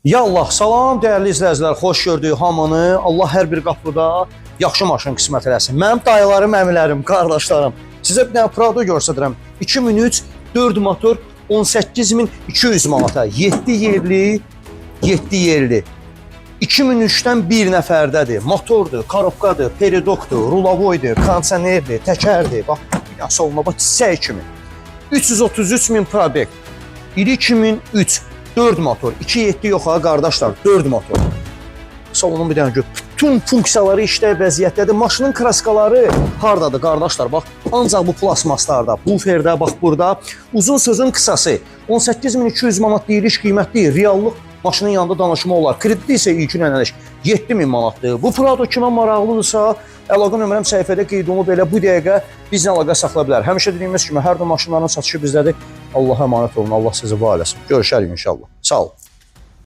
Yallah, salam dəyərli izləyicilər, xoş gördük hamını. Allah hər bir qapıda yaxşı maşın qismət eləsin. Mənim dayılarım, əmilərim, qardaşlarım. Sizə bir dənə Prado göstərirəm. 2003 4 motor 18.200 manata. 7 yerli, 7 yerli. 2003-dən bir nəfərdədir. Motordur, korobkadır, peridokdur, rulavoydur, kondisionerdir, təkərdir. Bax, bir dənə soluna bax, çiçək kimi. 333.000 probek. 2003 4 motor, 2.7 yox ha qardaşlar, 4 motor. Salonun bir dənə gör. Bütün funksiyaları işlək vəziyyətdədir. Maşının kraskaları hardadır qardaşlar? Bax, ancaq bu plasmaslarda, buferdə, bax burada. Uzun sözün qısası 18.200 manat deyiliş qiymətli, reallıq maşının yanında danışma olar. Kreditli isə ilkin ödəniş 7.000 manatdır. Bu Prado kimə maraqlıdırsa, əlaqə nömrəm səhifədə qeyd olunub, elə bu dəqiqə bizlə əlaqə saxlaya bilər. Həmişə dediyimiz kimi hər bir maşınların satışı bizdədir. Allaha əmanət olun, Allah sizi var eləsin. Görüşərik inşallah. Sağ olun.